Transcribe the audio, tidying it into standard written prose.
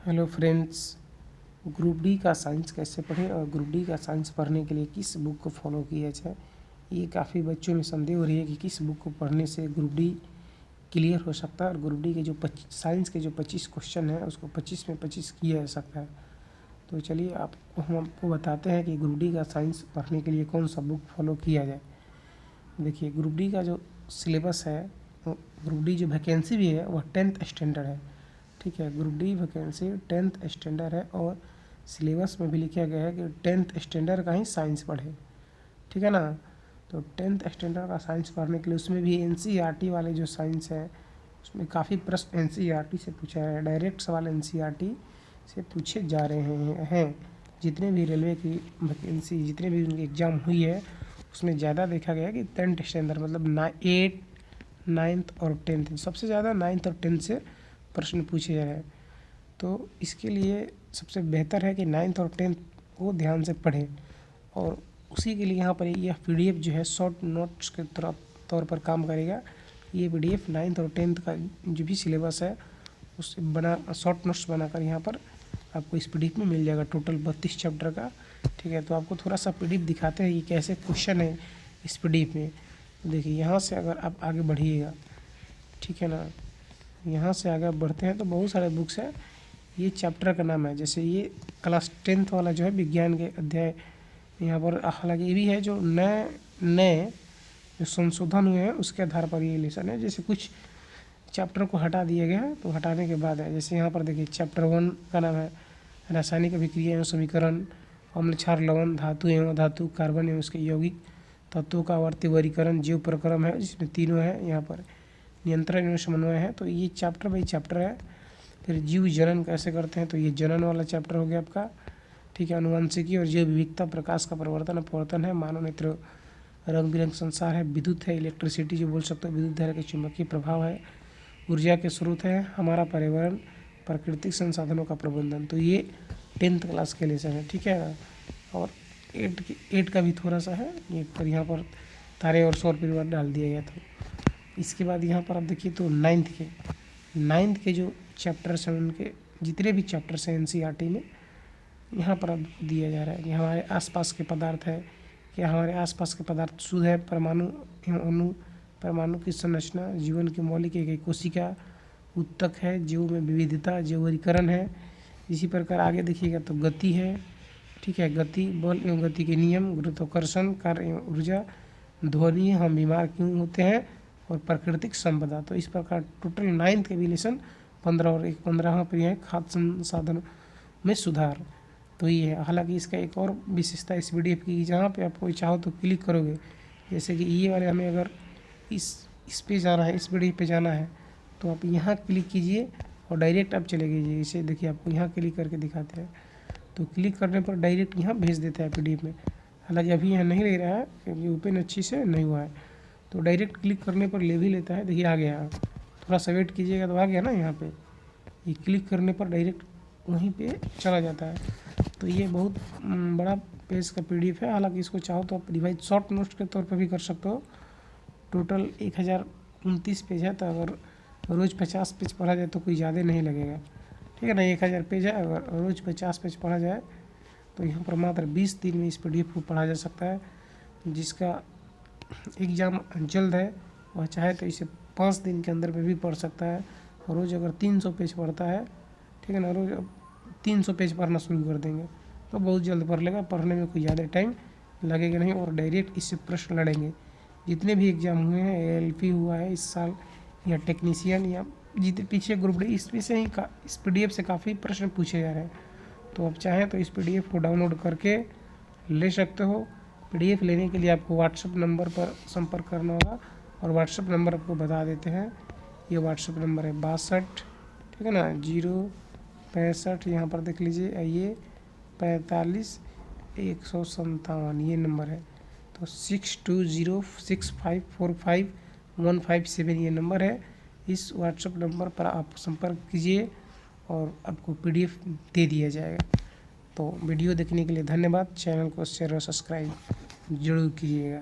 Hello friends, group D का science कैसे पढ़ें और ग्रुप डी का साइंस पढ़ने के लिए किस बुक को फॉलो किया जाए। ये काफ़ी बच्चों में संदेह हो रही है कि किस बुक को पढ़ने से ग्रुप डी क्लियर हो सकता है और ग्रुप डी के जो साइंस के जो 25 क्वेश्चन हैं उसको 25 में 25 किया जा सकता है। तो चलिए हम आपको बताते हैं कि ग्रुप डी का साइंस पढ़ने के लिए कौन सा बुक फॉलो किया जाए। देखिए, ग्रुप डी का जो सिलेबस है, ग्रुप डी जो वैकेंसी भी है वह 10th स्टैंडर्ड है। ठीक है, group D vacancy 10th standard है और सिलेबस में भी लिखा गया है कि 10th स्टैंडर्ड का ही साइंस पढ़े। ठीक है ना। तो 10th स्टैंडर्ड का साइंस पढ़ने के लिए उसमें भी NCERT वाले जो साइंस है उसमें काफ़ी प्रश्न NCERT से पूछा है, डायरेक्ट सवाल NCERT से पूछे जा रहे हैं। जितने भी रेलवे की वैकेंसी, जितने भी उनकी एग्ज़ाम हुई है उसमें ज़्यादा देखा गया कि 10th स्टैंडर्ड मतलब 8, 9th और 10th, सबसे ज़्यादा 9th और 10th से प्रश्न पूछे जा रहे हैं। तो इसके लिए सबसे बेहतर है कि 9th और 10th को ध्यान से पढ़ें और उसी के लिए यहाँ पर यह PDF जो है शॉर्ट नोट्स के तौर पर काम करेगा। ये PDF 9th और 10th का जो भी सिलेबस है उससे बना शॉर्ट नोट्स बनाकर यहाँ पर आपको इस PDF में मिल जाएगा, टोटल 32 चैप्टर का। ठीक है, तो आपको थोड़ा सा PDF दिखाते हैं ये कैसे क्वेश्चन है इस PDF में। देखिए, यहाँ से अगर आप आगे बढ़िएगा, ठीक है ना, यहाँ से आगे बढ़ते हैं तो बहुत सारे बुक्स हैं। ये चैप्टर का नाम है, जैसे ये क्लास 10th वाला जो है विज्ञान के अध्याय, यहाँ पर हालांकि ये भी है जो नए जो संशोधन हुए हैं उसके आधार पर ये लेसन है। जैसे कुछ चैप्टर को हटा दिया गया है तो हटाने के बाद है, जैसे यहाँ पर देखिए चैप्टर 1 का नाम है रासायनिक अभिक्रिया एवं समीकरण, अम्ल क्षार लवण, धातु एवं धातु, कार्बन एवं उसके यौगिक तत्वों का आवर्ती वर्गीकरण, जीव प्रक्रम है जिसमें तीनों है, यहाँ पर नियंत्रण एवं समन्वय है। तो ये चैप्टर बाई चैप्टर है। फिर जीव जनन कैसे करते हैं, तो ये जनन वाला चैप्टर हो गया आपका। ठीक है, अनुवांशिकी और जैव विविधता, प्रकाश का परिवर्तन अपवर्तन है, मानव नेत्र रंग बिरंग संसार है, विद्युत है, इलेक्ट्रिसिटी जो बोल सकते हो, विद्युत धारा के चुंबकीय प्रभाव है, ऊर्जा के स्रोत है, हमारा पर्यावरण, प्राकृतिक संसाधनों का प्रबंधन। तो ये 10th क्लास के लेसन है। ठीक है, और 8 का भी थोड़ा सा है, 8 पर यहाँ पर तारे और सौर परिवार डाल दिया गया था। इसके बाद यहाँ पर आप देखिए तो 9th के जो चैप्टर्स हैं उनके जितने भी चैप्टर्स हैं NCERT में यहाँ पर अब दिया जा रहा है कि हमारे आसपास के पदार्थ है, क्या हमारे आसपास के पदार्थ शुद्ध है, परमाणु एवं अणु, परमाणु की संरचना, जीवन की मौलिक एक कोशिका, उत्तक है, जीव में विविधता, जैवरीकरण है। इसी प्रकार आगे देखिएगा तो गति है। ठीक है, गति, बल एवं गति के नियम, गुरुत्वाकर्षण, कार्य एवं ऊर्जा, ध्वनि, हम बीमार क्यों होते हैं और प्राकृतिक संपदा। तो इस प्रकार टोटल 9th के भी लेसन 15 और 15वां पर है खाद्य संसाधन में सुधार। तो ये है। हालांकि इसका एक और विशेषता इस PDF की, जहाँ पे आप कोई चाहो तो क्लिक करोगे, जैसे कि ये वाले हमें अगर इस पे जाना है, इस PDF पे जाना है तो आप यहाँ क्लिक कीजिए और डायरेक्ट आप चले गए। इसे देखिए आपको यहाँ क्लिक करके दिखाते हैं, तो क्लिक करने पर डायरेक्ट यहाँ भेज देता है PDF में। हालांकि अभी यहाँ नहीं ले रहा है क्योंकि ओपन अच्छी से नहीं हुआ है, तो डायरेक्ट क्लिक करने पर ले भी लेता है। देखिए आ गया, थोड़ा सा वेट कीजिएगा तो आ गया ना। यहाँ पे ये क्लिक करने पर डायरेक्ट वहीं पे चला जाता है। तो ये बहुत बड़ा पेज का PDF है। हालांकि इसको चाहो तो आप रिवाइज शॉर्ट नोट्स के तौर पर भी कर सकते हो। टोटल 1029 पेज है, तो अगर रोज़ 50 पेज पढ़ा जाए तो कोई ज़्यादा नहीं लगेगा। ठीक है ना, 1000 पेज है, अगर रोज़ 50 पेज पढ़ा जाए तो यहाँ पर मात्र 20 दिन में इस PDF को पढ़ा जा सकता है। जिसका एग्ज़ाम जल्द है वह चाहे तो इसे 5 दिन के अंदर में भी पढ़ सकता है। रोज़ अगर 300 पेज पढ़ता है, ठीक है ना, रोज़ 300 पेज पढ़ना शुरू कर देंगे तो बहुत जल्द पढ़ लेगा। पढ़ने में कोई ज़्यादा टाइम लगेगा नहीं और डायरेक्ट इससे प्रश्न लड़ेंगे। जितने भी एग्ज़ाम हुए हैं, ALP हुआ है इस साल या टेक्नीशियन या जितने पीछे ग्रुप डी, इसमें से ही इस PDF से काफ़ी प्रश्न पूछे जा रहे हैं। तो आप चाहें तो इस PDF को डाउनलोड करके ले सकते हो। PDF लेने के लिए आपको व्हाट्सएप नंबर पर संपर्क करना होगा और व्हाट्सएप नंबर आपको बता देते हैं। ये व्हाट्सएप नंबर है 62, ठीक है ना, 065, यहाँ पर देख लीजिए, ये 45 157, ये नंबर है। तो 6206545157 ये नंबर है। इस व्हाट्सएप नंबर पर आप संपर्क कीजिए और आपको PDF दे दिया जाएगा। तो वीडियो देखने के लिए धन्यवाद। चैनल को शेयर और सब्सक्राइब जरूर कीजिएगा।